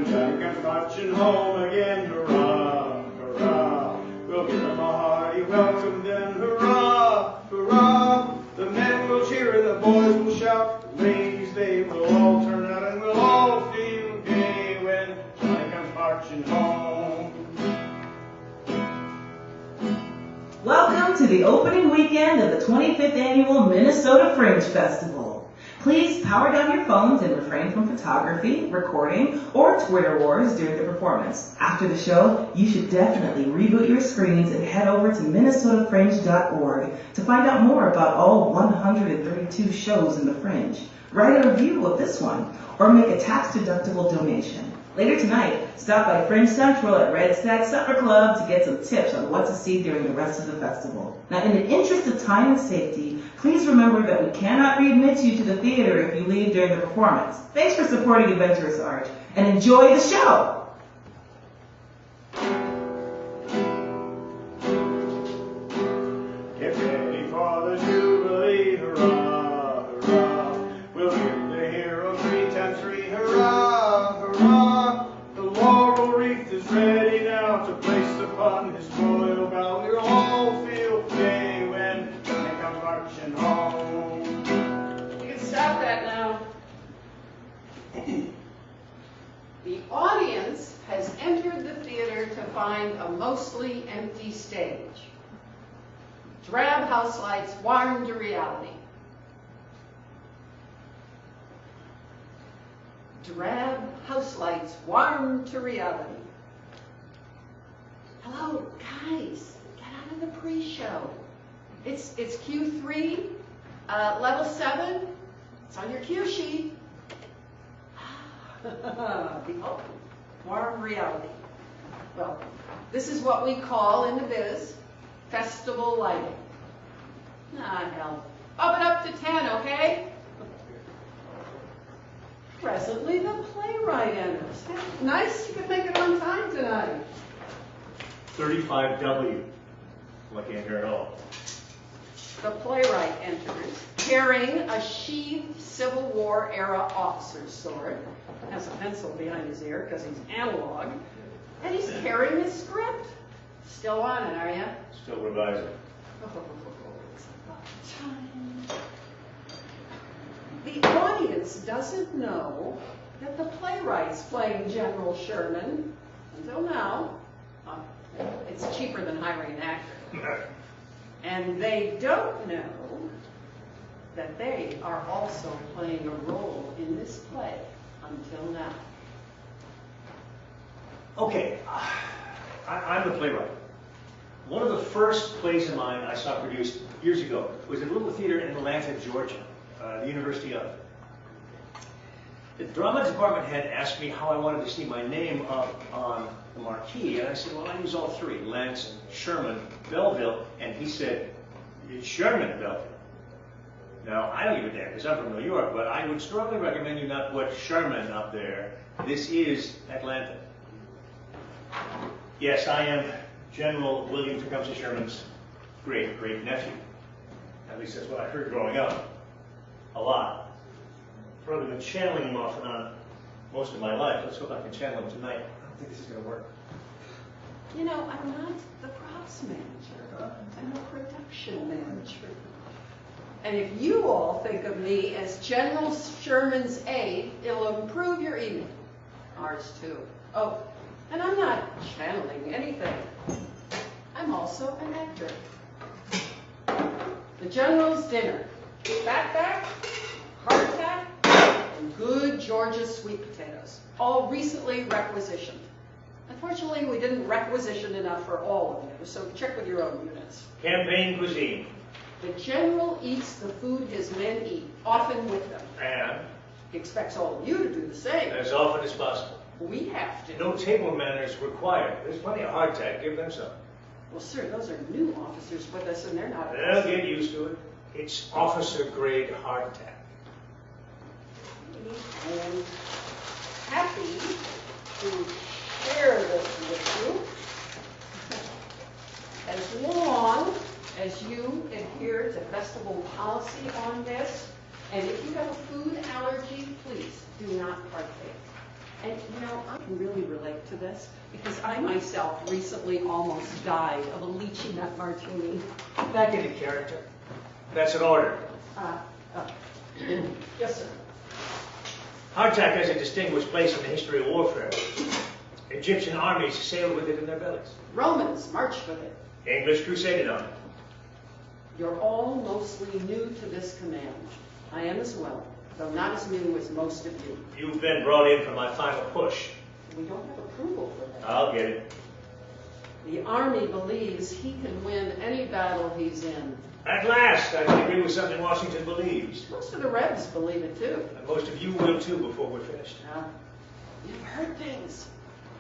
when Johnny comes marching home again. Hurrah, hurrah, we'll give him a hearty welcome then. Hurrah, hurrah, the men will cheer and the boys will shout. The ladies, they will all turn out and we'll all feel gay when Johnny comes marching home. Welcome to the opening weekend of the 25th Annual Minnesota Fringe Festival. Please power down your phones and refrain from photography, recording, or Twitter wars during the performance. After the show, you should definitely reboot your screens and head over to minnesotafringe.org to find out more about all 132 shows in the Fringe. Write a review of this one, or make a tax-deductible donation. Later tonight, stop by Fringe Central at Red Stag Supper Club to get some tips on what to see during the rest of the festival. Now, in the interest of time and safety, please remember that we cannot readmit you to the theater if you leave during the performance. Thanks for supporting Adventurous Art, and enjoy the show! Get ready for the Jubilee, hurrah, hurrah, we'll give the hero 3 times 3, hurrah, hurrah. The laurel wreath is ready now to place upon his royal brow. We'll all feel gay when Johnny comes marching home. You can stop that now. The audience has entered the theater to find a mostly empty stage. Drab house lights warm to reality. Drab house lights warm to reality. Hello, guys, get out of the pre-show. It's Q3, level 7. It's on your cue sheet. Warm reality. Well, this is what we call in the biz festival lighting. Ah, hell. Up it up to 10, okay? Presently, the playwright enters. Nice, you could make it on time tonight. 35W. Well, I can't hear at all. The playwright enters, carrying a sheathed Civil War era officer's sword, has a pencil behind his ear because he's analog, and he's carrying his script. Still on it, are you? Still revising. Oh, it's about time. The audience doesn't know that the playwright's playing General Sherman until now. It's cheaper than hiring an actor. And they don't know that they are also playing a role in this play until now. Okay, I'm the playwright. One of the first plays of mine I saw produced years ago was at a little theater in Atlanta, Georgia, the University of. The drama department had asked me how I wanted to see my name up on the marquee, and I said, well, I use all 3, Lance and Sherman Belville, and he said, it's Sherman Belville. Now, I don't give a damn, because I'm from New York, but I would strongly recommend you not put Sherman up there. This is Atlanta. Yes, I am General William Tecumseh Sherman's great nephew. At least that's what I heard growing up. A lot. I've probably been channeling him off and on most of my life. Let's hope I can channel him tonight. I don't think this is going to work. You know, I'm not the props manager. I'm a production manager. And if you all think of me as General Sherman's aide, it'll improve your evening. Ours too. Oh, and I'm not channeling anything. I'm also an actor. The General's dinner. Backpack, hardtack, and good Georgia sweet potatoes. All recently requisitioned. Unfortunately, we didn't requisition enough for all of you, so check with your own units. Campaign cuisine. The General eats the food his men eat, often with them. And He expects all of you to do the same. as often as possible. We have to. No table manners required. There's plenty of hardtack. Give them some. Well, sir, those are new officers with us, and they're not. They'll get used to it. It's officer-grade hardtack. And happy to share this with you. As long as you adhere to festival policy on this, and if you have a food allergy, please do not partake. And you know, I can really relate to this because I myself recently almost died of a lychee nut martini. Back into character. That's an order. Yes, sir. Hardtack has a distinguished place in the history of warfare. Egyptian armies sailed with it in their bellies. Romans marched with it. English crusaded on it. You're all mostly new to this command. I am as well, though not as new as most of you. You've been brought in for my final push. We don't have approval for that. I'll get it. The Army believes he can win any battle he's in. At last, I can agree with something Washington believes. Most of the Rebs believe it too. And most of you will too before we're finished. You've heard things.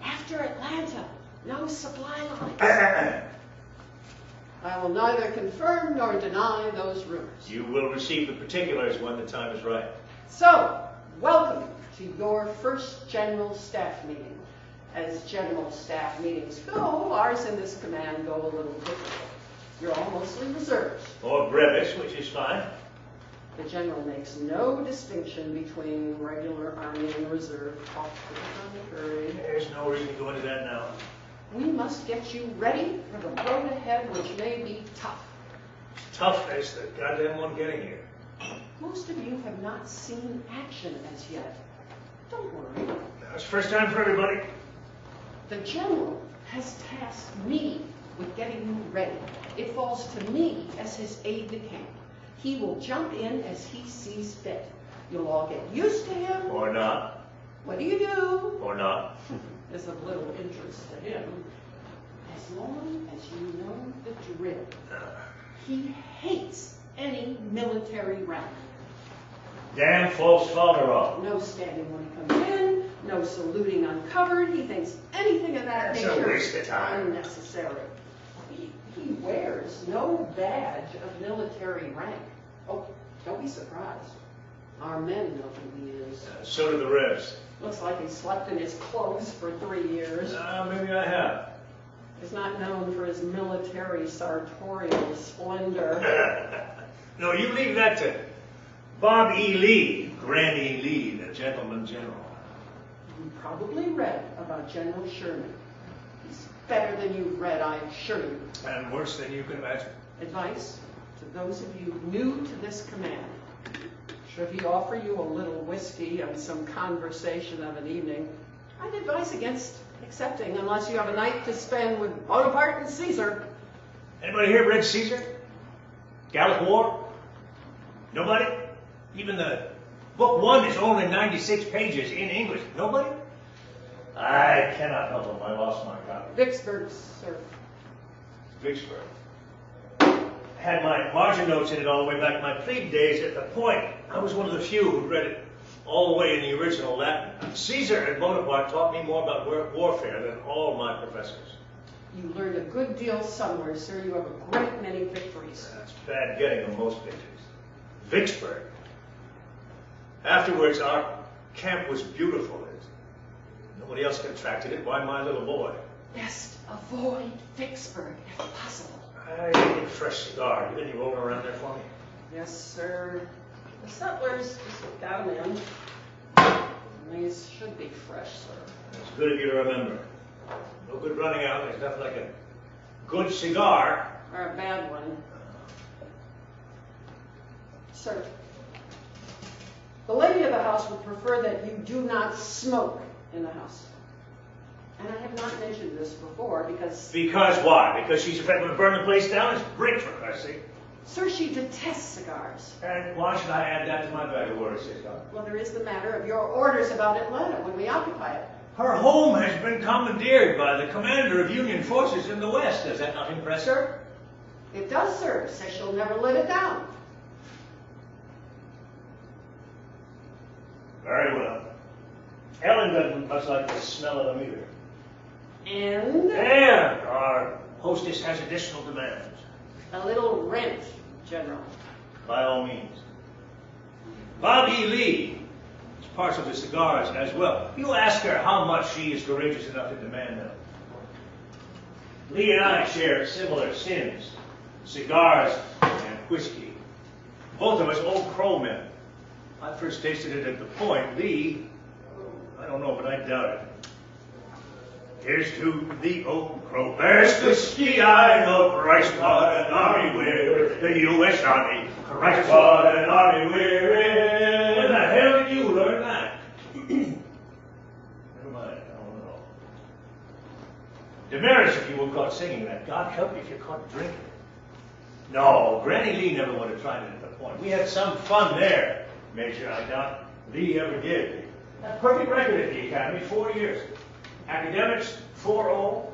After Atlanta, no supply lines. I will neither confirm nor deny those rumors. You will receive the particulars when the time is right. So, welcome to your first General Staff meeting. As General Staff meetings go, ours in this command go a little differently. You're all mostly reserves. Or brevis, which is fine. The General makes no distinction between regular Army and reserve. Off to the contrary. There's no reason to go into that now. We must get you ready for the road ahead, which may be tough. Tough as the goddamn one getting here. Most of you have not seen action as yet. Don't worry. It's the first time for everybody. The General has tasked me with getting you ready. It falls to me as his aide-de-camp. He will jump in as he sees fit. You'll all get used to him. Or not. What do you do? Or not. Is of little interest to him. As long as you know the drill. He hates any military rank. Damn false father-off. No standing when he comes in, no saluting uncovered. He thinks anything of that That's nature a waste of time. unnecessary. He wears no badge of military rank. Oh, don't be surprised. Our men know who he is. So do the Rebs. Looks like he slept in his clothes for 3 years. Maybe I have. He's not known for his military sartorial splendor. No, you leave that to Bob E. Lee, Granny Lee, the gentleman general. You probably read about General Sherman. He's better than you've read, I assure you. And worse than you can imagine. Advice to those of you new to this command. Should he offer you a little whiskey and some conversation of an evening, I'd advise against accepting unless you have a night to spend with Bonaparte and Caesar. Anybody here read Caesar? Gallic War? Nobody? Even the book 1 is only 96 pages in English. Nobody? I cannot help it. I lost my copy. Vicksburg, sir. Vicksburg. Had my margin notes in it all the way back to my plebe days. At the point, I was one of the few who read it all the way in the original Latin. Caesar and Bonaparte taught me more about warfare than all my professors. You learned a good deal somewhere, sir. You have a great many victories. That's bad getting them most victories. Vicksburg. Afterwards, our camp was beautiful. Nobody else contracted it. Why my little boy? Best avoid Vicksburg if possible. I need a fresh cigar. You got any rolling around there for me? Yes, sir. The settlers just got them in. These should be fresh, sir. It's good of you to remember. No good running out. There's nothing like a good cigar. Or a bad one. Sir, the lady of the house would prefer that you do not smoke in the house. And I have not mentioned this before because... Because why? Because she's afraid we'll burn the place down? It's brick, for Christ's sake. Sir, she detests cigars. And why should I add that to my bag of words, sister? Well, there is the matter of your orders about Atlanta when we occupy it. Her home has been commandeered by the commander of Union forces in the West. Does that not impress her? It does, sir. Says she'll never let it down. Very well. Ellen doesn't much like the smell of them either. And? And our hostess has additional demands. A little rent, General. By all means. Bob E. Lee is partial to cigars as well. You ask her how much she is courageous enough to demand them. Lee and I share similar sins. Cigars and whiskey. Both of us old crow men. I first tasted it at the Point. Lee, I don't know, but I doubt it. Here's to the old crow, best whiskey I know, Christ, what an army we're, the U.S. Army, Christ, what an army we're in. When the hell did you learn that? Never mind, I don't know. Demerits if you were caught singing that. God help you if you're caught drinking. No, Granny Lee never would have tried it at the point. We had some fun there, Major. I doubt Lee ever did. A perfect record at the Academy, 4 years. Academics, 4.0.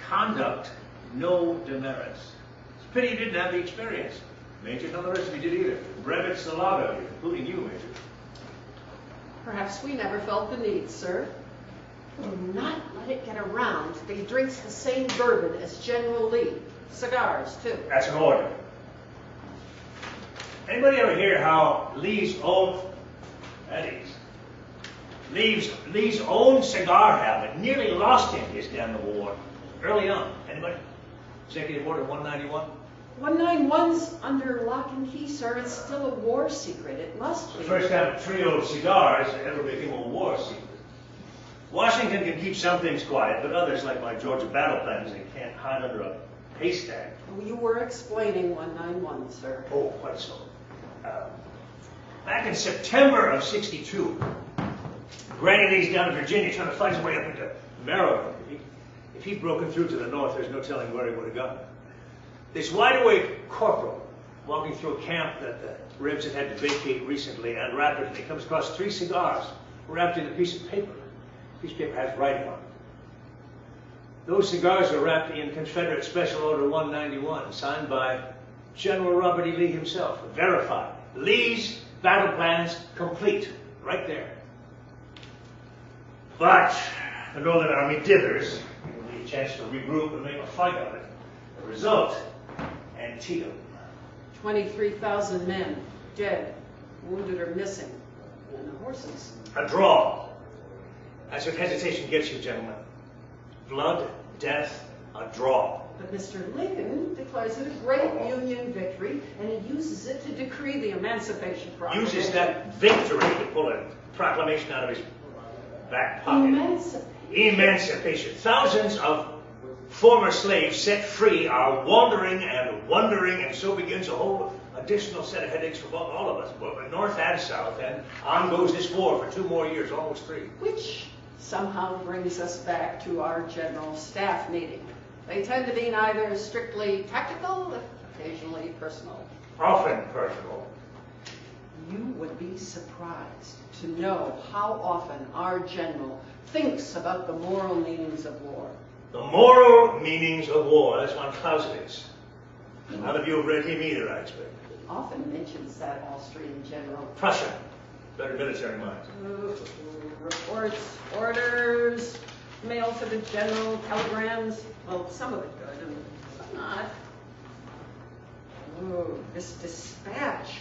Conduct, no demerits. It's a pity you didn't have the experience. Major, none of the rest of you did either. Brevets, a lot of you, including you, Major. Perhaps we never felt the need, sir. Do not let it get around that he drinks the same bourbon as General Lee. Cigars, too. That's an order. Anybody ever hear how Lee's own, Lee's own cigar habit nearly lost him his damn war early on? Anybody? Executive Order 191? 191's under lock and key, sir. It's still a war secret. It must The be. first time a trio of cigars ever became a war secret. Washington can keep some things quiet, but others, like my Georgia battle plans, they can't hide under a haystack. Oh, you were explaining 191, sir. Oh, quite so. Back in September of '62, Granny Lee's down in Virginia trying to fight his way up into Maryland. If he'd broken through to the north, there's no telling where he would have gone. This wide-awake corporal, walking through a camp that the Rebs had had to vacate recently and rapidly, comes across 3 cigars wrapped in a piece of paper. The piece of paper has writing on it. Those cigars are wrapped in Confederate Special Order 191, signed by General Robert E. Lee himself, verified. Lee's battle plans complete, right there. But the Northern Army dithers, giving Lee a chance to regroup and make a fight of it. The result, Antietam. 23,000 men, dead, wounded or missing, and the horses. A draw. That's what hesitation gets you, gentlemen. Blood, death, a draw. But Mr. Lincoln declares it a great Union victory, and he uses it to decree the Emancipation Proclamation. Uses that victory to pull a proclamation out of his back pocket. Emancipation. Thousands of former slaves set free are wandering and wondering, and so begins a whole additional set of headaches for all of us, both north and south, and on goes this war for 2 more years, almost 3. Which somehow brings us back to our general staff meeting. They tend to be neither strictly tactical, occasionally personal. Often personal. You would be surprised to know how often our general thinks about the moral meanings of war. The moral meanings of war, that's von Clausewitz. None of you have read him either, I expect. He often mentions that Austrian general. Prussia. Better military minds. Reports, orders, mail to the general, telegrams. Well, some of it good and some not. Oh, this dispatch.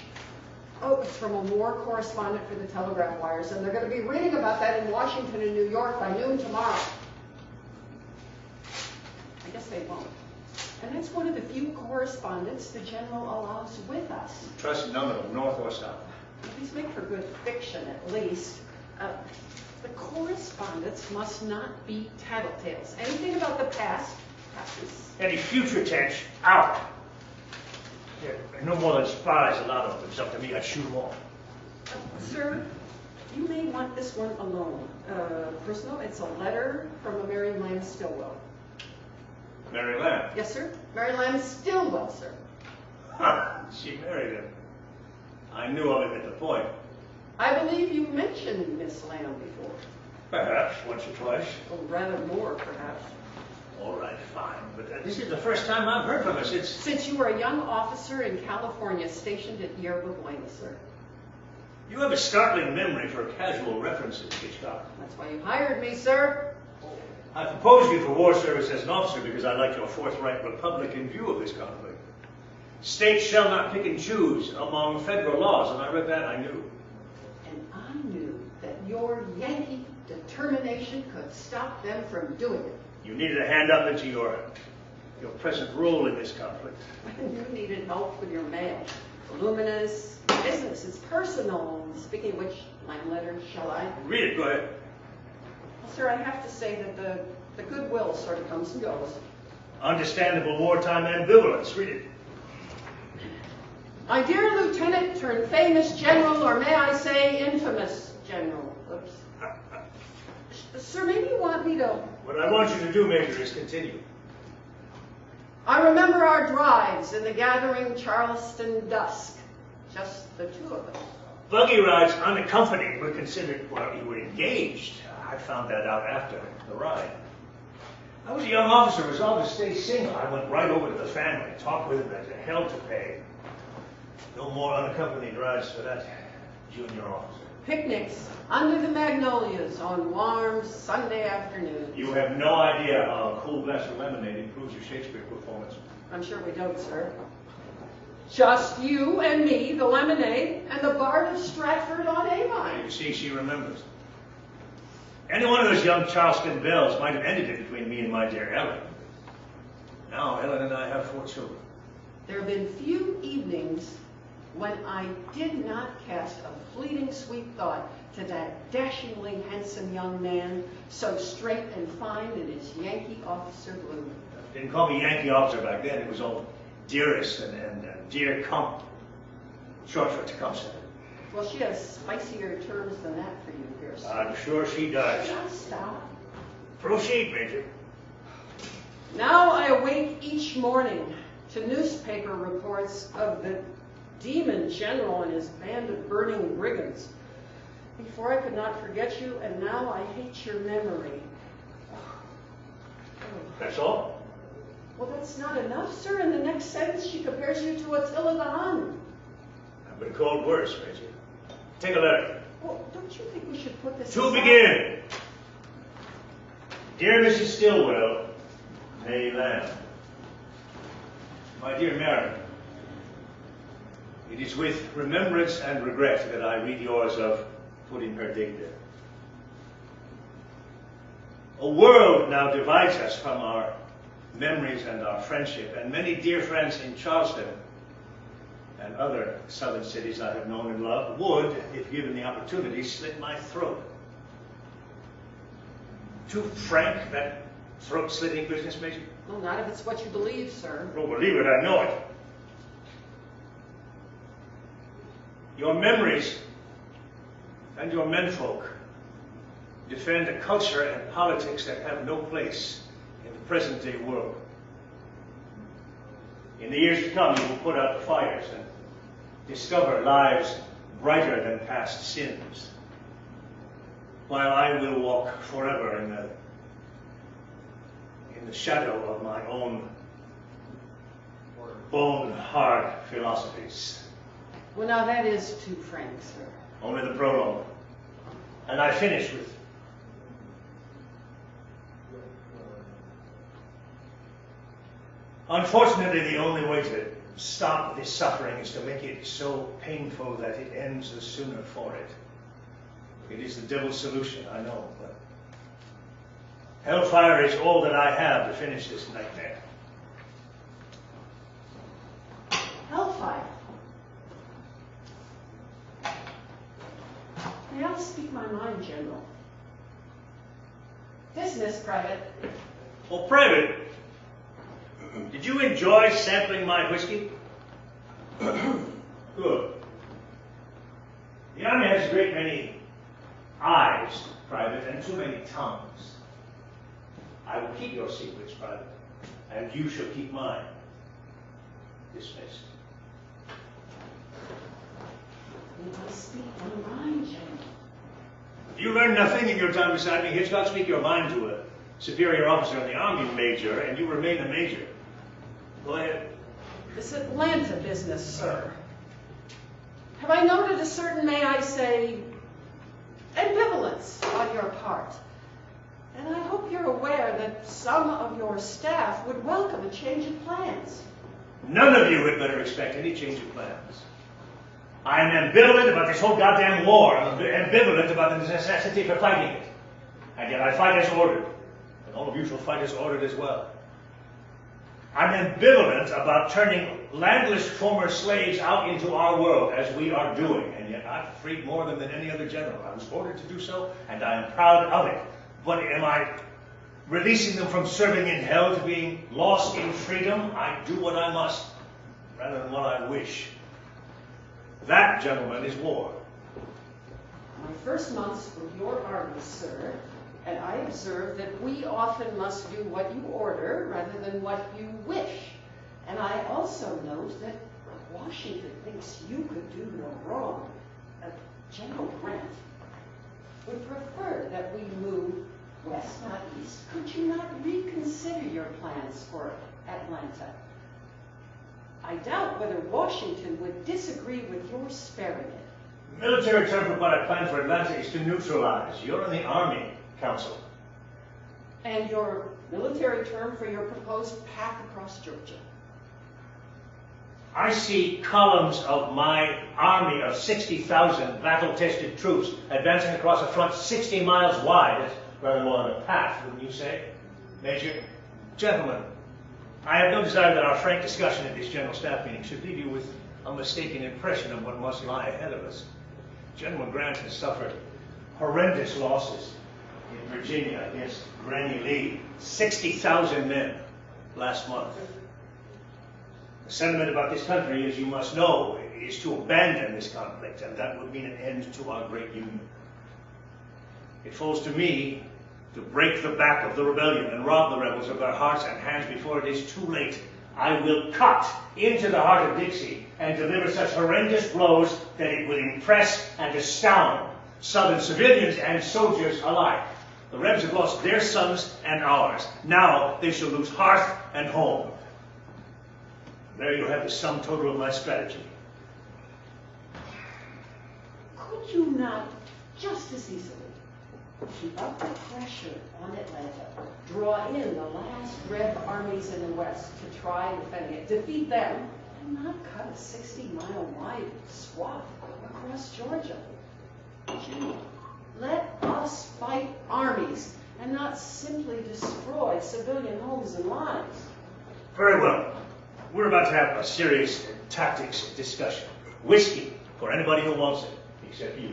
Oh, it's from a war correspondent for the telegraph wires, and they're going to be reading about that in Washington and New York by noon tomorrow. I guess they won't. And that's one of the few correspondents the general allows with us. Trust none of them, north or south. These make for good fiction, at least. The correspondence must not be tattletales. Anything about the past passes. Any future tense, out. Yeah, no more than spies allowed of them. It's up to me, I'd shoot them all. Sir, you may want this one alone. Personal, it's a letter from a Mary Lamb Stillwell. Mary Lamb? Yes, sir. Mary Lamb Stillwell, sir. Huh, she married him. I knew of it at the point. I believe you mentioned Miss Lamb before. Perhaps, once or twice. Or rather more, perhaps. All right, fine. But this is the first time I've heard from her Since you were a young officer in California stationed at Yerba Buena, sir. You have a startling memory for casual references, Hitchcock. That's why you hired me, sir. I proposed you for war service as an officer because I like your forthright Republican view of this conflict. States shall not pick and choose among federal laws, and I read that, I knew. And I knew that your Yankee determination could stop them from doing it. You needed a hand up into your present role in this conflict. You needed help with your mail. voluminous, business is personal. Speaking of which, my letter, shall I? Read it, go ahead. Well, sir, I have to say that the goodwill sort of comes and goes. Understandable wartime ambivalence. Read it. My dear lieutenant turned famous general, or may I say infamous general. Oops. Sir, maybe you want me to... What I want you to do, Major, is continue. I remember our drives in the gathering Charleston dusk. Just the two of us. Buggy rides unaccompanied were considered, well, you were engaged. I found that out after the ride. I was a young officer, resolved to stay single. I went right over to the family, talked with them, there's a hell to pay. No more unaccompanied rides for that junior officer. Picnics under the magnolias on warm Sunday afternoons. You have no idea how a cool glass of lemonade improves your Shakespeare performance. I'm sure we don't, sir. Just you and me, the lemonade, and the Bard of Stratford on Avon. You see, she remembers. Any one of those young Charleston belles might have ended it between me and my dear Ellen. Now Ellen and I have 4 children. There have been few evenings when I did not cast a fleeting sweet thought to that dashingly handsome young man, so straight and fine in his Yankee officer blue. Didn't call me Yankee officer back then. It was all dearest and dear comp. Short for Tecumseh. Well, she has spicier terms than that for you, Pierce. I'm sure she does. Just stop. Proceed, Major. Now I awake each morning to newspaper reports of the demon general and his band of burning brigands. Before I could not forget you, and now I hate your memory. That's all? Well, that's not enough, sir. In the next sentence, she compares you to Attila the Hun. I've been called worse, Major. Take a letter. Well, don't you think we should put this To aside? begin. Dear Mrs. Stillwell, May Lamb. My dear Mary, it is with remembrance and regret that I read yours of putting her dignity. A world now divides us from our memories and our friendship, and many dear friends in Charleston and other southern cities I have known and loved would, if given the opportunity, slit my throat. Too frank, that throat-slitting business, Major? Well, not if it's what you believe, sir. Don't believe it, I know it. Your memories and your menfolk defend a culture and politics that have no place in the present-day world. In the years to come, you will put out the fires and discover lives brighter than past sins, while I will walk forever in the shadow of my own bone-hard philosophies. Well, now that is too frank, sir. Only the prologue. And I finish with unfortunately, the only way to stop this suffering is to make it so painful that it ends the sooner for it. It is the devil's solution, I know, but hellfire is all that I have to finish this nightmare. Hellfire. May I speak my mind, General? Business, Private. Oh, Private, did you enjoy sampling my whiskey? Good. The Army has a great many eyes, Private, and too many tongues. I will keep your secrets, Private, and you shall keep mine. Dismissed. May I speak my mind, General? If you learn nothing in your time beside me, Hitchcock, speak your mind to a superior officer in the Army, Major, and you remain a Major. Go ahead. This Atlanta business, sir. Have I noted a certain, may I say, ambivalence on your part? And I hope you're aware that some of your staff would welcome a change of plans. None of you had better expect any change of plans. I am ambivalent about this whole goddamn war. I'm ambivalent about the necessity for fighting it. And yet I fight as ordered. And all of you shall fight as ordered as well. I'm ambivalent about turning landless former slaves out into our world, as we are doing, and yet I've freed more than any other general. I was ordered to do so, and I am proud of it. But am I releasing them from serving in hell to being lost in freedom? I do what I must, rather than what I wish. That, gentlemen, is war. My first months with your army, sir, and I observe that we often must do what you order rather than what you wish. And I also note that Washington thinks you could do no wrong. General Grant would prefer that we move west, not east. Could you not reconsider your plans for Atlanta? I doubt whether Washington would disagree with your sparing it. Military term for what I plan for Atlanta is to neutralize. You're in the Army Council. And your military term for your proposed path across Georgia. I see columns of my army of 60,000 battle-tested troops advancing across a front 60 miles wide. That's rather more than a path, wouldn't you say, Major? Gentlemen, I have no desire that our frank discussion at this General Staff meeting should leave you with a mistaken impression of what must lie ahead of us. General Grant has suffered horrendous losses in Virginia against Granny Lee. 60,000 men last month. The sentiment about this country, as you must know, is to abandon this conflict, and that would mean an end to our great union. It falls to me to break the back of the rebellion and rob the rebels of their hearts and hands before it is too late. I will cut into the heart of Dixie and deliver such horrendous blows that it will impress and astound Southern civilians and soldiers alike. The Rebs have lost their sons and ours. Now they shall lose hearth and home. There you have the sum total of my strategy. Could you not just as easily keep up the pressure on Atlanta, draw in the last Red armies in the West to try defending it, defeat them, and not cut a 60-mile wide swath across Georgia? Gee, let us fight armies and not simply destroy civilian homes and lives. Very well. We're about to have a serious tactics discussion. Whiskey for anybody who wants it, except you.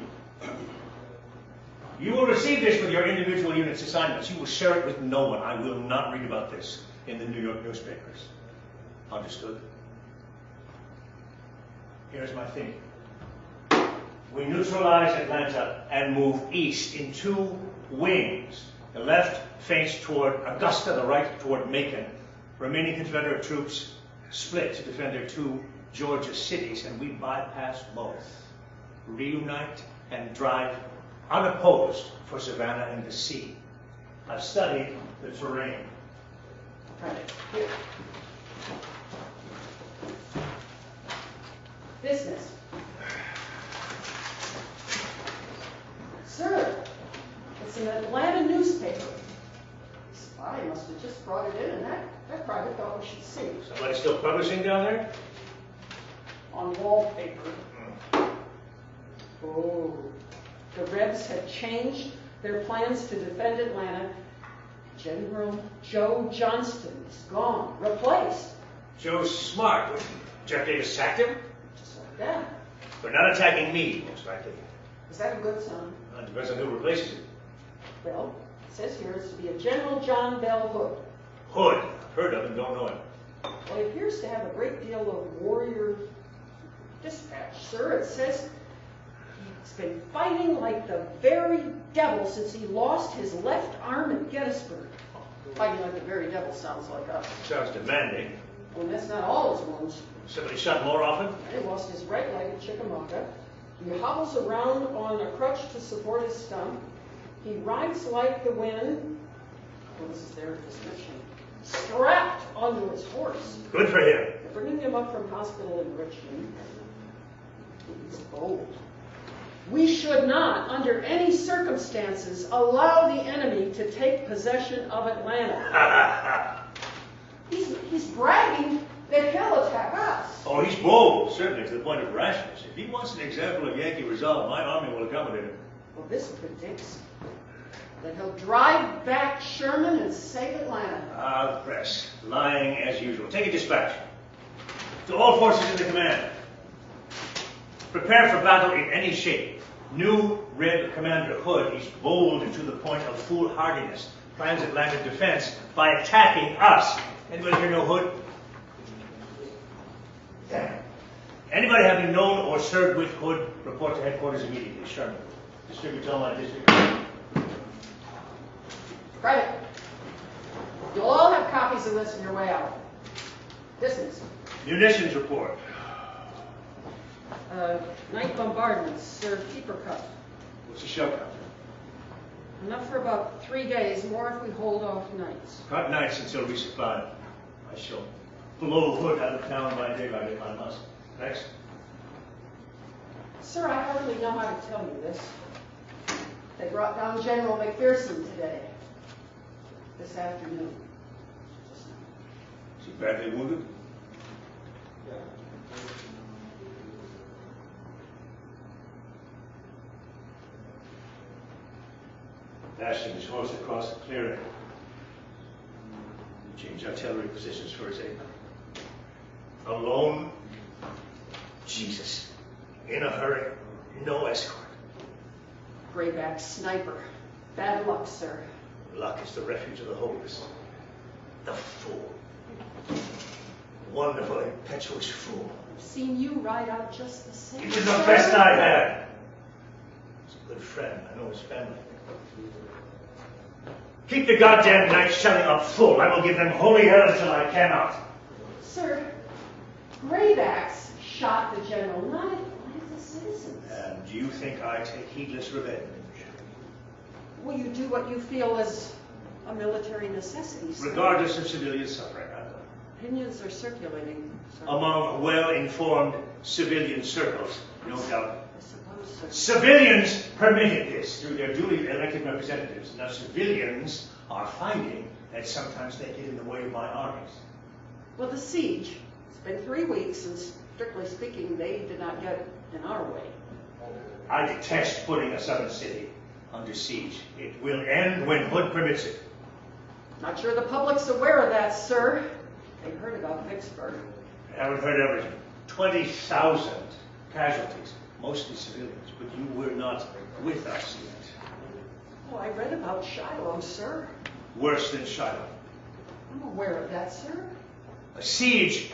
You will receive this with your individual unit's assignments. You will share it with no one. I will not read about this in the New York newspapers. Understood? Here's my thinking. We neutralize Atlanta and move east in two wings. The left feints toward Augusta, the right toward Macon. Remaining Confederate troops split to defend their two Georgia cities, and we bypass both. Reunite and drive unopposed for Savannah and the sea. I've studied the terrain. Right, here. Business. Sir, it's an Atlanta newspaper. The spy must have just brought it in, and that private thought we should see. Somebody still publishing down there? On wallpaper. Oh, the Rebs have changed their plans to defend Atlanta. General Joe Johnston is gone, replaced. Joe's smart. Jeff Davis sacked him? Just like that. For not attacking me, most likely. Is that a good sign? It depends on who replaces him. Well, it says here it's to be a General John Bell Hood. Hood. Heard of him, don't know him. Well, he appears to have a great deal of warrior dispatch, sir. It says he's been fighting like the very devil since he lost his left arm at Gettysburg. Fighting like the very devil sounds like us. Sounds demanding. Well, that's not all his wounds. Somebody shot more often? He lost his right leg at Chickamauga. He hobbles around on a crutch to support his stump. He rides like the wind. Well, this is their description. Strapped onto his horse. Good for him. They're bringing him up from hospital in Richmond. He's bold. We should not, under any circumstances, allow the enemy to take possession of Atlanta. He's bragging that he'll attack us. Oh, he's bold, certainly, to the point of rashness. If he wants an example of Yankee resolve, my army will accommodate him. Well, this predicts that he'll drive back Sherman and save Atlanta. The press, lying as usual. Take a dispatch. To all forces in the command. Prepare for battle in any shape. New Red Commander Hood is bold to the point of foolhardiness. Plans Atlanta defense by attacking us. Anybody here know Hood? Anybody having known or served with Hood, report to headquarters immediately. Sherman. Distribute all my district. Private, you'll all have copies of this on your way out. Dismiss. Munitions report. Night bombardments, Sir Keeper Cut. What's the shell count? Enough for about 3 days, more if we hold off nights. Not nights until resupplied. I shall blow Hood out of town by daylight if I must. Next. Sir, I hardly know how to tell you this. They brought down General McPherson today. This afternoon. Is he badly wounded? Dashing his horse across the clearing. Change artillery positions for his aide. Alone? Jesus. In a hurry. No escort. Grayback sniper. Bad luck, sir. Luck is the refuge of the hopeless. The fool. Wonderful, impetuous fool. I've seen you ride out just the same. He was the best I had. He's a good friend. I know his family. Keep the goddamn night shelling up full. I will give them holy hell until I cannot. Sir, Graybacks shot the general, not Atlanta citizens. And do you think I take heedless revenge? Will you do what you feel is a military necessity, sir? Regardless of civilian suffering, I will. Opinions are circulating, sir. Among well-informed civilian circles, no doubt. I suppose, sir. Civilians permitted this through their duly elected representatives. Now civilians are finding that sometimes they get in the way of my armies. Well, the siege. It's been 3 weeks, and strictly speaking, they did not get in our way. I detest putting a southern city under siege. It will end when Hood permits it. Not sure the public's aware of that, sir. They heard about Vicksburg. I haven't heard everything. 20,000 casualties, mostly civilians, but you were not with us yet. Oh, I read about Shiloh, sir. Worse than Shiloh. I'm aware of that, sir. A siege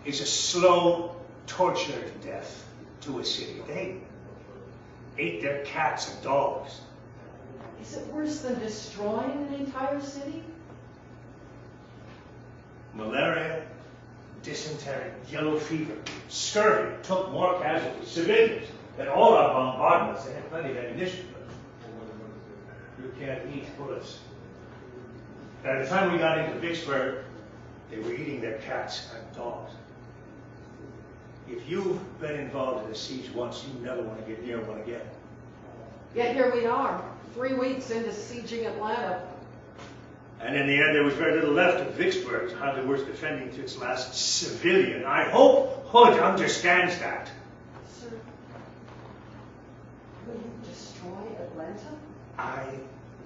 is a slow, tortured death to a city. They ate their cats and dogs. Is it worse than destroying an entire city? Malaria, dysentery, yellow fever, scurvy took more casualties, civilians, than all our bombardments. They had plenty of ammunition, but you can't eat bullets. By the time we got into Vicksburg, they were eating their cats and dogs. If you've been involved in a siege once, you never want to get near one again. Yet here we are, 3 weeks into sieging Atlanta. And in the end, there was very little left of Vicksburg. It's hardly worth defending to its last civilian. I hope Hood understands that. Sir, will you destroy Atlanta? I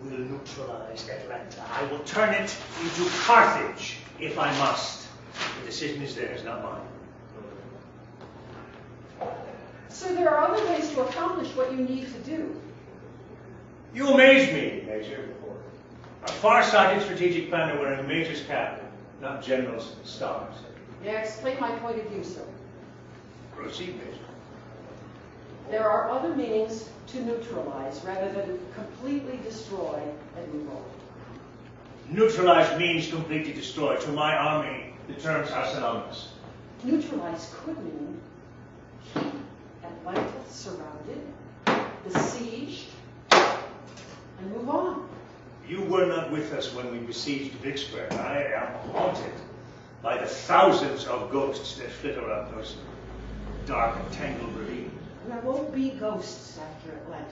will neutralize Atlanta. I will turn it into Carthage, if I must. The decision is theirs, not mine. Sir, there are other ways to accomplish what you need to do. You amaze me, Major. A far-sighted strategic planner wearing a major's cap, not general's stars. Yeah, explain my point of view, sir. Proceed, Major. There are other means to neutralize rather than completely destroy and move on. Neutralize means completely destroy. To my army, the terms are synonymous. Neutralize could mean keep Atlanta surrounded, besieged, and move on. You were not with us when we besieged Vicksburg. I am haunted by the thousands of ghosts that flit around those dark and tangled ravines. There won't be ghosts after Atlanta.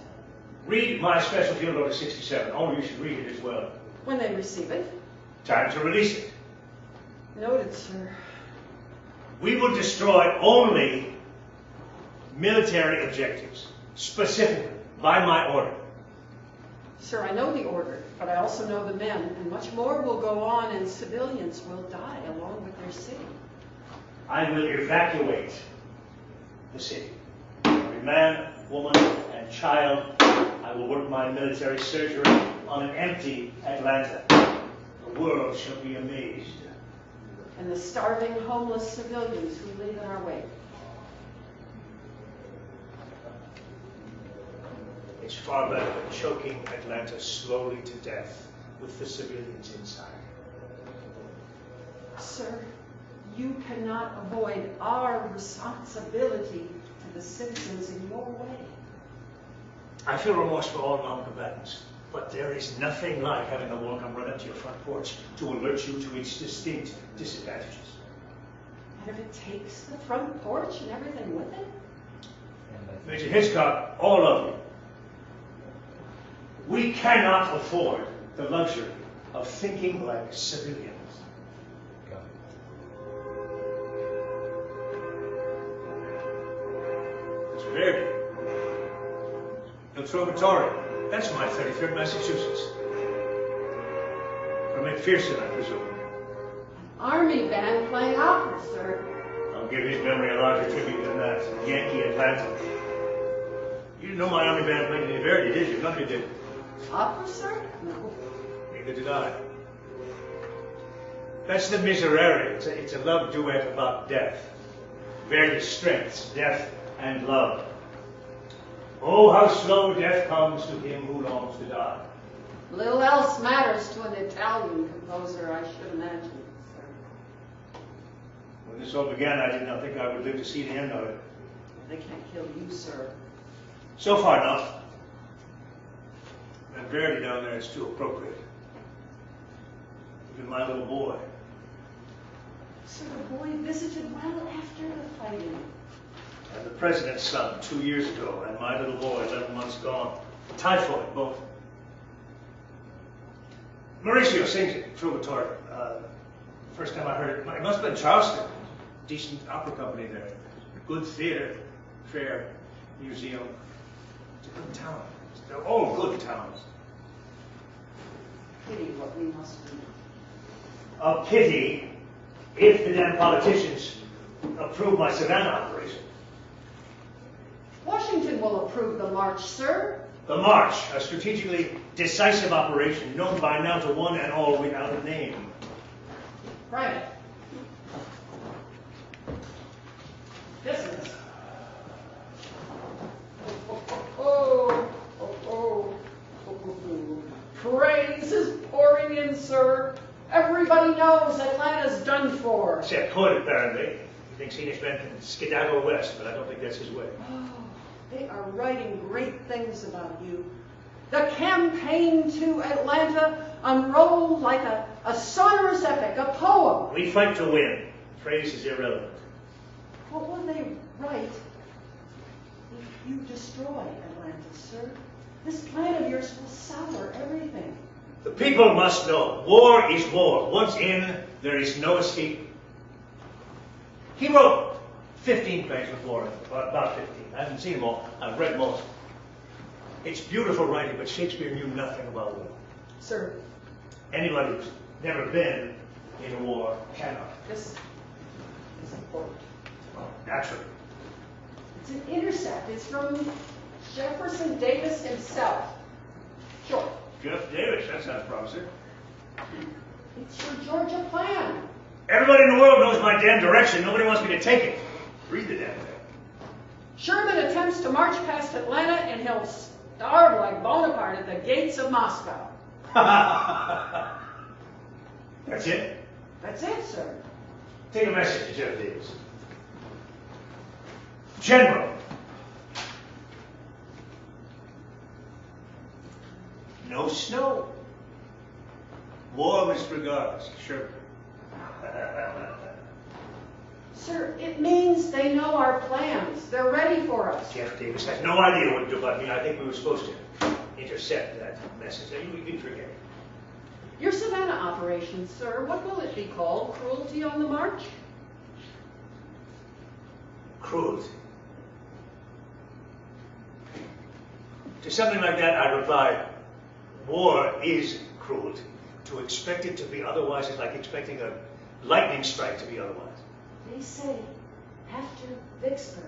Read my special field order 67. Oh, you should read it as well. When they receive it. Time to release it. Noted, sir. We will destroy only military objectives, specifically, by my order. Sir, I know the order, but I also know the men, and much more will go on, and civilians will die along with their city. I will evacuate the city. Every man, woman, and child, I will work my military surgery on an empty Atlanta. The world shall be amazed. And the starving, homeless civilians who live in our wake. It's far better than choking Atlanta slowly to death with the civilians inside. Sir, you cannot avoid our responsibility to the citizens in your way. I feel remorse for all non-combatants, but there is nothing like having a war come run up to your front porch to alert you to its distinct disadvantages. And if it takes the front porch and everything with it? Major Hitchcock, all of you, we cannot afford the luxury of thinking like civilians. It's Verdi. Il Trovatore. That's my 33rd Massachusetts. From McPherson, I presume. Army band playing opera, sir. I'll give his memory a larger tribute than that. Yankee Atlanta. You didn't know my army band played any Verdi, did you? None of you did. Opera, sir? No. Neither did I. That's the Miserere. It's a love duet about death. Verdi's strengths, death and love. Oh, how slow death comes to him who longs to die. Little else matters to an Italian composer, I should imagine, sir. When this all began, I did not think I would live to see the end of it. They can't kill you, sir. So far, not. That Verdi down there is too appropriate. Even my little boy. So the boy visited well after the fighting. And the president's son 2 years ago, and my little boy 11 months gone. Typhoid, both. Mauricio sings it, Trovatore. First time I heard it, it must have been Charleston. Decent opera company there. Good theater, fair, museum. It's a good town. They're all good towns. Pity what we must do. A pity if the damn politicians approve my Savannah operation. Washington will approve the march, sir. The March, a strategically decisive operation known by now to one and all without a name. Right. Business. Praise is pouring in, sir. Everybody knows Atlanta's done for. Except Hood, apparently. He thinks Englishman can skedaddle west, but I don't think that's his way. Oh, they are writing great things about you. The campaign to Atlanta unrolled like a sonorous epic, a poem. We fight to win. Praise is irrelevant. What will they write if you destroy Atlanta, sir? This plan of yours will sour everything. The people must know. War is war. Once in, there is no escape. He wrote 15 plays with war, about 15. I haven't seen them all. I've read most. It's beautiful writing, but Shakespeare knew nothing about war. Sir. Anybody who's never been in a war cannot. This is important. Naturally. It's an intercept. It's from Jefferson Davis himself. Sure. Jeff Davis, that sounds promising. It's your Georgia plan. Everybody in the world knows my damn direction. Nobody wants me to take it. Read the damn thing. Sherman attempts to march past Atlanta and he'll starve like Bonaparte at the gates of Moscow. That's it? That's it, sir. Take a message to Jeff Davis. General. No snow. Warmest regards, Sherman. Sir, it means they know our plans. They're ready for us. Jeff Davis has no idea what to do about me. I think we were supposed to intercept that message. You can forget it. Your Savannah operation, sir, what will it be called? Cruelty on the march? Cruelty. To something like that, I replied, War is cruelty. To expect it to be otherwise is like expecting a lightning strike to be otherwise. They say, after Vicksburg,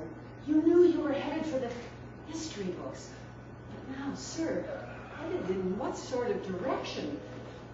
you knew you were headed for the history books. But now, sir, headed in what sort of direction?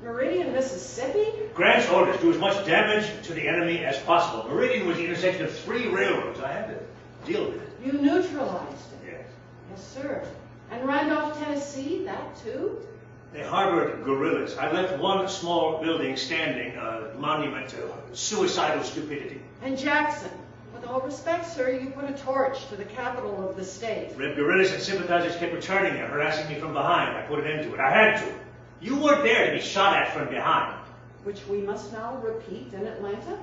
Meridian, Mississippi? Grant's orders: do as much damage to the enemy as possible. Meridian was the intersection of 3 railroads. I had to deal with it. You neutralized it? Yes. Yes, sir. And Randolph, Tennessee, that too? They harbored guerrillas. I left one small building standing, a monument to suicidal stupidity. And Jackson? With all respect, sir, you put a torch to the capital of the state. Red guerrillas and sympathizers kept returning there, harassing me from behind. I put an end to it. I had to. You weren't there to be shot at from behind. Which we must now repeat in Atlanta?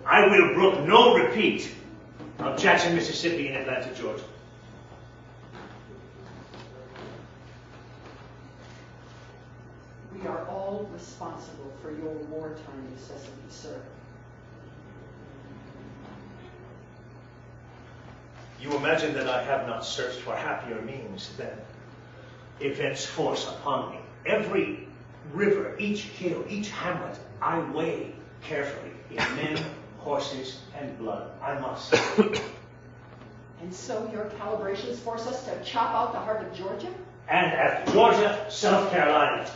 I will brook no repeat of Jackson, Mississippi and Atlanta, Georgia. We are all responsible for your wartime necessities, sir. You imagine that I have not searched for happier means than events force upon me. Every river, each hill, each hamlet, I weigh carefully in men, horses, and blood. I must. And so your calibrations force us to chop out the heart of Georgia? And after Georgia, South Carolina,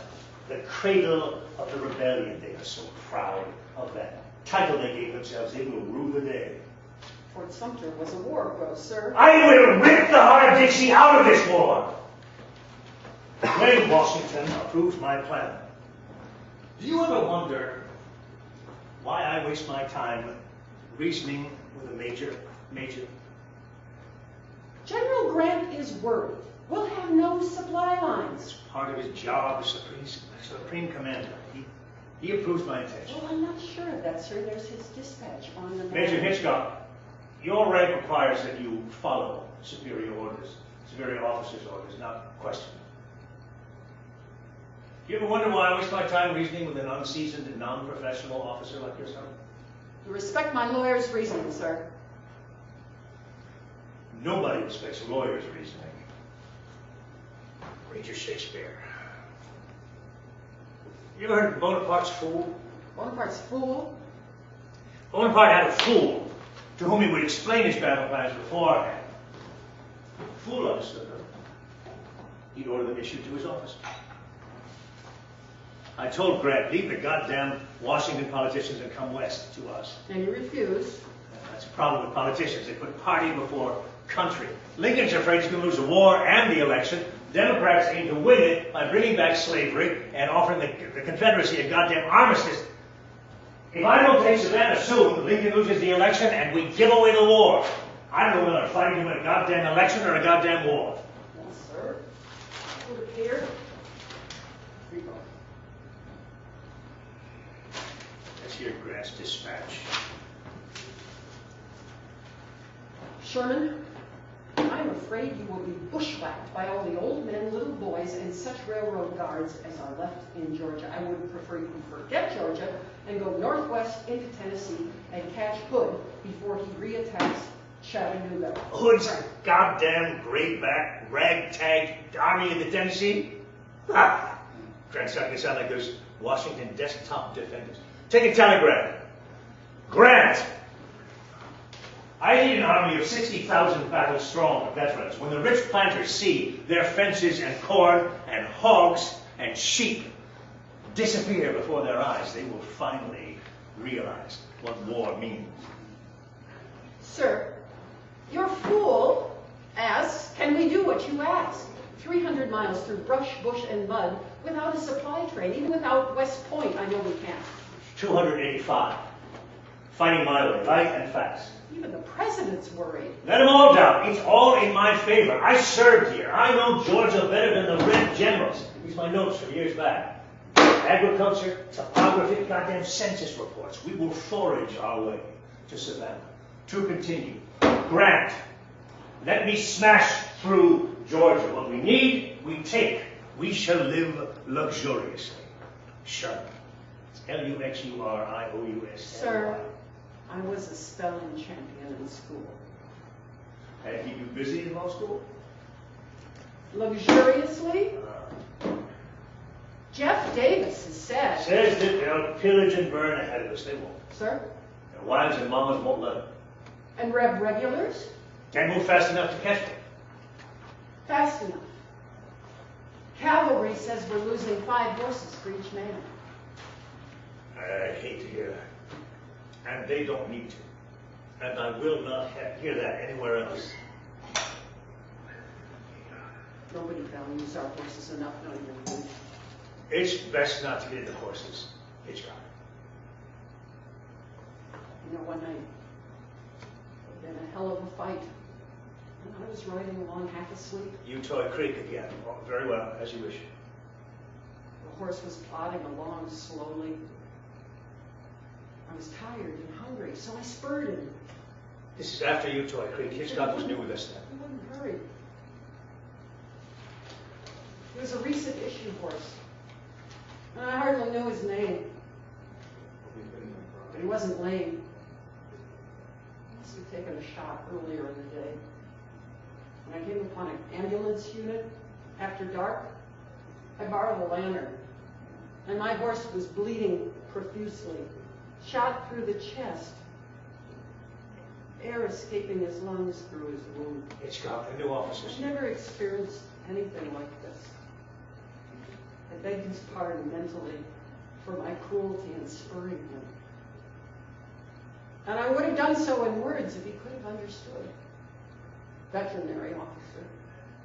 the cradle of the rebellion. They are so proud of that title they gave themselves. They will rue the day. Fort Sumter was a war grove, sir. I will rip the heart of Dixie out of this war. When Washington approves my plan, do you ever wonder why I waste my time reasoning with a major? General Grant is worried. We'll have no supply lines. It's part of his job as Supreme Commander. He approves my intention. Well, I'm not sure of that, sir. There's his dispatch on the Major Hitchcock, your rank requires that you follow superior orders, superior officers' orders, not question. Do you ever wonder why I waste my time reasoning with an unseasoned and non-professional officer like yourself? You respect my lawyer's reasoning, sir. Nobody respects a lawyer's reasoning. Read your Shakespeare. You ever heard of Bonaparte's fool? Bonaparte's fool? Bonaparte had a fool to whom he would explain his battle plans beforehand. The fool understood them. He'd order them issued to his office. I told Grant, leave the goddamn Washington politicians and come west to us. And you refused. That's a problem with politicians. They put party before country. Lincoln's afraid he's going to lose the war and the election. Democrats aim to win it by bringing back slavery and offering the Confederacy a goddamn armistice. If I don't take Savannah soon, Lincoln loses the election and we give away the war. I don't know whether I'm fighting him in a goddamn election or a goddamn war. Yes, sir. It would appear. Let's hear Grant's dispatch. Sherman, I'm afraid you will be bushwhacked by all the old men, little boys, and such railroad guards as are left in Georgia. I would prefer you forget Georgia and go northwest into Tennessee and catch Hood before he reattacks Chattanooga. Hood's a goddamn grayback, ragtag army of the Tennessee? Ha! Grant's starting to sound like those Washington desktop defenders. Take a telegram. Grant! I need an army of 60,000 battle strong veterans. When the rich planters see their fences and corn and hogs and sheep disappear before their eyes, they will finally realize what war means. Sir, your fool asks, can we do what you ask? 300 miles through brush, bush, and mud without a supply train, even without West Point, I know we can't. 285. Fighting my way, light and fast. Even the president's worried. Let them all down. It's all in my favor. I served here. I know Georgia better than the Red generals. These are my notes from years back. Agriculture, topography, goddamn census reports. We will forage our way to Savannah. To continue. Grant, let me smash through Georgia. What we need, we take. We shall live luxuriously. Sherman. It's Luxurious. Sir, I was a spelling champion in school. Had to keep you busy in law school? Luxuriously? Jeff Davis has said. Says that they'll pillage and burn ahead of us. They won't. Sir? Their wives and mamas won't let them. And regulars? Can't move fast enough to catch them. Fast enough. Cavalry says we're losing 5 horses for each man. I hate to hear that. And they don't need to. And I will not hear that anywhere else. Nobody values our horses enough, not even me. It's best not to get into horses. Hitchcock. You know, one night, it had been a hell of a fight. And I was riding along half asleep. Utah Creek again. Oh, very well, as you wish. The horse was plodding along slowly. I was tired and hungry, so I spurred him. This is after Utah Creek. Hitchcock was new with us then. He wouldn't hurry. He was a recent issue horse. And I hardly knew his name. But he wasn't lame. He must have taken a shot earlier in the day. When I came upon an ambulance unit after dark, I borrowed a lantern. And my horse was bleeding profusely, shot through the chest, air escaping his lungs through his wound. Hitchcock, the new officers. I've never experienced anything like this. I begged his pardon mentally for my cruelty in spurring him. And I would have done so in words if he could have understood. Veterinary officer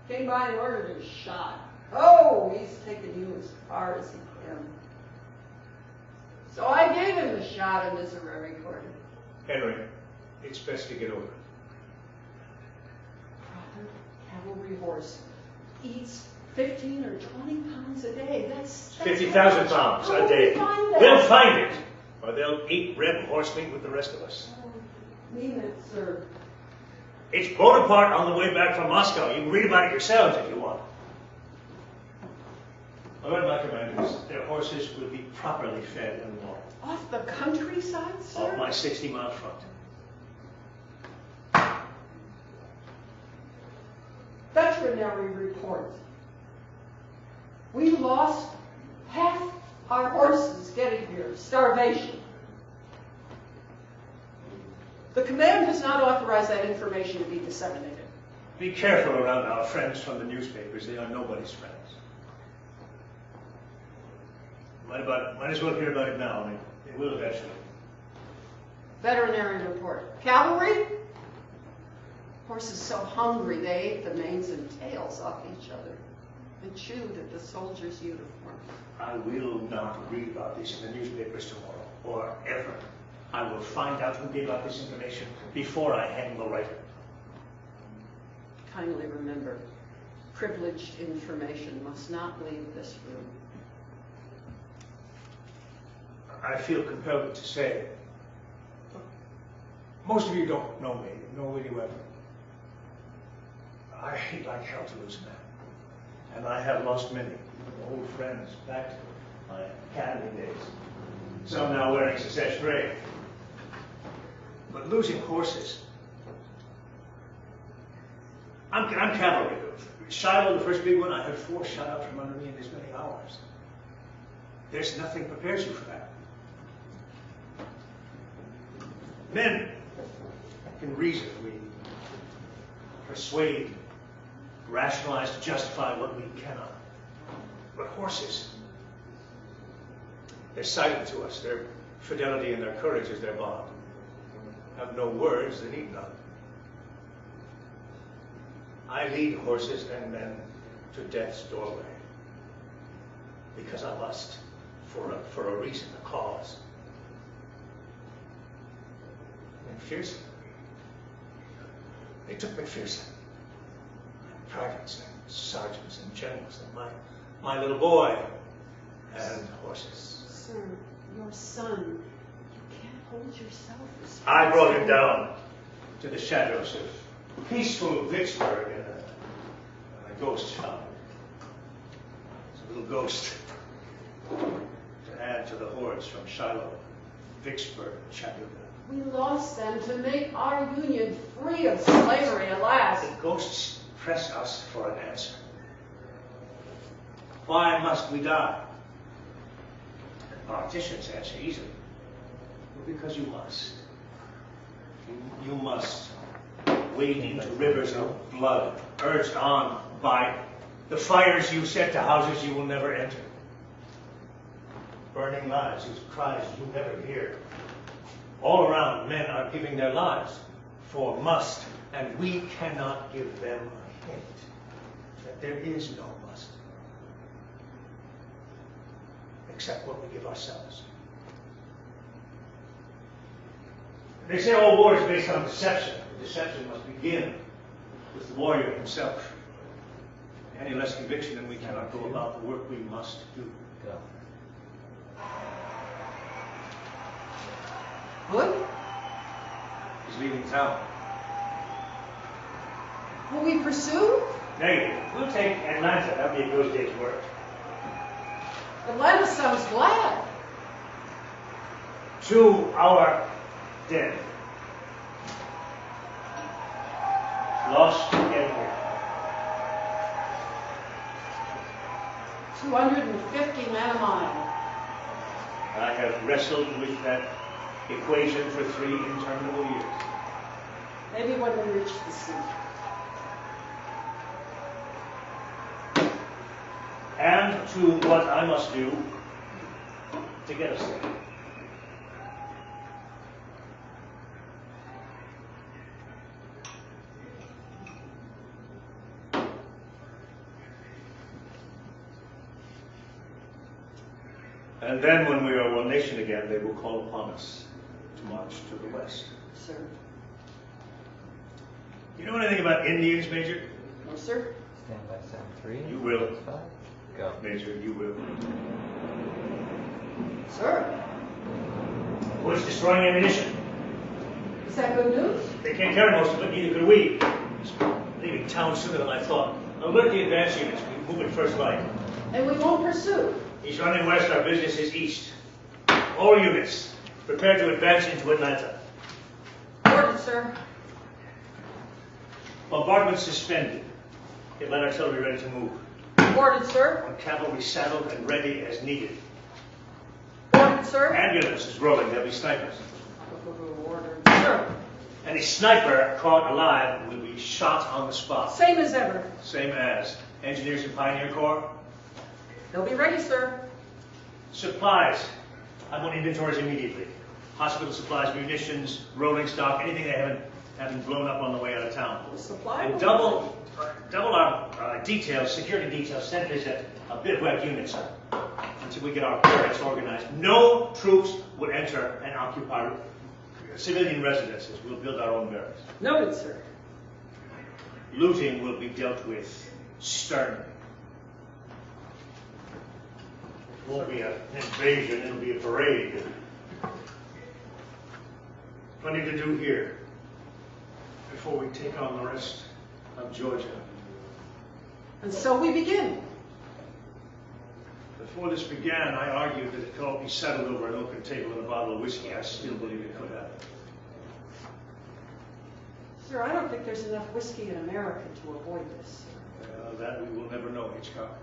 came by and ordered a shot. Oh, he's taken you as far as he can. So I gave him the shot, and Misery recorded. Henry, it's best to get over it. Proper cavalry horse eats 15 or 20 pounds a day. That's 50,000 pounds How a will day. we find that? They'll find it. Or they'll eat red horse meat with the rest of us. Oh, mean it, sir. It's Bonaparte on the way back from Moscow. You can read about it yourselves if you want. Lord, my commanders, their horses will be properly fed and watered. Off the countryside, sir? Off my 60-mile front. Veterinary report. We lost half our horses getting here. Starvation. The command does not authorize that information to be disseminated. Be careful around our friends from the newspapers. They are nobody's friends. Might as well hear about it now. They will eventually. Veterinary report. Cavalry? Horses so hungry they ate the manes and tails off each other and chewed at the soldiers' uniforms. I will not read about this in the newspapers tomorrow, or ever. I will find out who gave out this information before I hang the writer. Kindly remember, privileged information must not leave this room. I feel compelled to say, most of you don't know me, nor will you ever. I hate like hell to lose a man. And I have lost many old friends back to my academy days. Some now wearing success gray. But losing horses. I'm cavalry. Shiloh, the first big one, I had 4 shot out from under me in as many hours. There's nothing prepares you for that. Men can reason. We persuade, rationalize, justify what we cannot. But horses, they're silent to us. Their fidelity and their courage is their bond. Have no words, they need none. I lead horses and men to death's doorway because I must, for a reason, a cause. McPherson. They took McPherson. Privates and sergeants and generals and my little boy and horses. Sir, your son, you can't hold yourself as I brought him down to the shadows of peaceful Vicksburg in a ghost town. It's a little ghost to add to the hordes from Shiloh, Vicksburg, Chattanooga. We lost them to make our union free of slavery, alas. The ghosts press us for an answer. Why must we die? Politicians answer easily. Well, because you must. You must wade into rivers of blood, urged on by the fires you set to houses you will never enter. Burning lives whose cries you never hear. All around, men are giving their lives for must, and we cannot give them a hint that there is no must, except what we give ourselves. They say all war is based on deception. The deception must begin with the warrior himself. Any less conviction than we cannot go about the work we must do. Go. Good? He's leaving town. Will we pursue? Negative. We'll take Atlanta. That'll be a good day's work. Atlanta sounds glad. To our dead. Lost again here. 250 men a mile. I have wrestled with that equation for 3 interminable years. Maybe when we reach the sea. And to what I must do to get us there. And then when we are one nation again, they will call upon us to march to the west. Sir. You know anything about Indians, Major? No, sir. Stand by sound 3. You will. 5. Go. Major, you will. Sir. Who's destroying ammunition? Is that good news? They can't carry most of it, neither could we. Leaving town sooner than I thought. Alert the advance units. We move in first light. And we won't pursue. He's running west, our business is east. All units, prepare to advance into Atlanta. Ordered, sir. Bombardment suspended. Get light artillery ready to move. Ordered, sir. On cavalry saddled and ready as needed. Ordered, sir. Ambulance is rolling, there'll be snipers. Ordered, sir. Any sniper caught alive will be shot on the spot. Same as ever. Same as Engineers and Pioneer Corps. They'll be ready, sir. Supplies. I want inventories immediately. Hospital supplies, munitions, rolling stock, anything they haven't blown up on the way out of town. The supply. And double our details, security details, sentries at bivouac units until we get our barracks organized. No troops would enter and occupy civilian residences. We'll build our own barracks. Noted, sir. Looting will be dealt with sternly. It won't be an invasion, it'll be a parade. Plenty to do here before we take on the rest of Georgia. And so we begin. Before this began, I argued that it could all be settled over an open table and a bottle of whiskey. I still believe it could have. Sir, I don't think there's enough whiskey in America to avoid this. That we will never know, Hitchcock.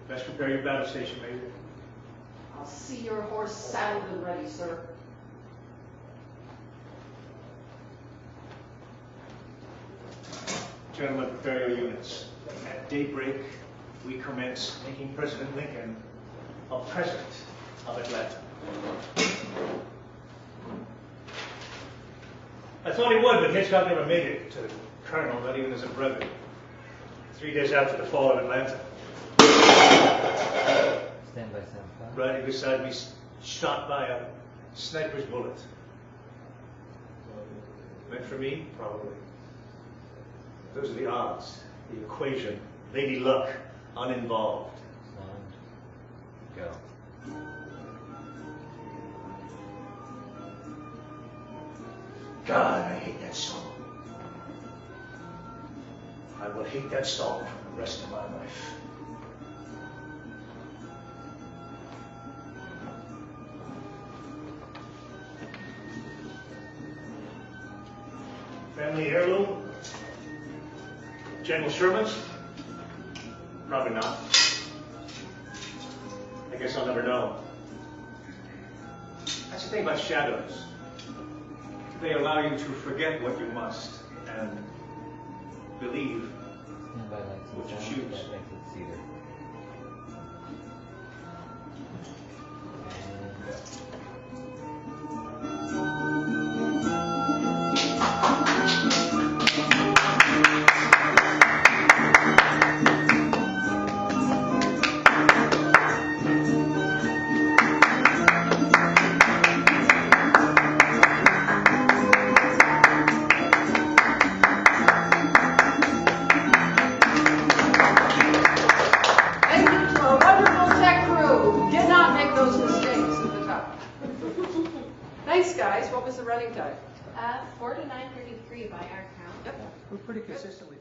Best prepare your battle station, Major. I'll see your horse saddled and ready, sir. Gentlemen, prepare your units. At daybreak, we commence making President Lincoln a president of Atlanta. I thought he would, but Hitchcock never made it to colonel, not even as a brevet. 3 days after the fall of Atlanta. Stand by sound 5. Riding beside me, shot by a sniper's bullet. Meant for me? Probably. Those are the odds, the equation. Lady Luck, uninvolved. Sound. Go. God, I hate that song. I will hate that song for the rest of my life. Family heirloom? General Sherman's? Probably not. I guess I'll never know. That's the thing about shadows. They allow you to forget what you must and believe And by lights and what you sound, choose. that makes it cedar. Thank you to our wonderful tech crew. Did not make those mistakes at the top. Thanks, guys. What was the running time? 4 to 9:33 by our count. Yep. We're pretty consistently.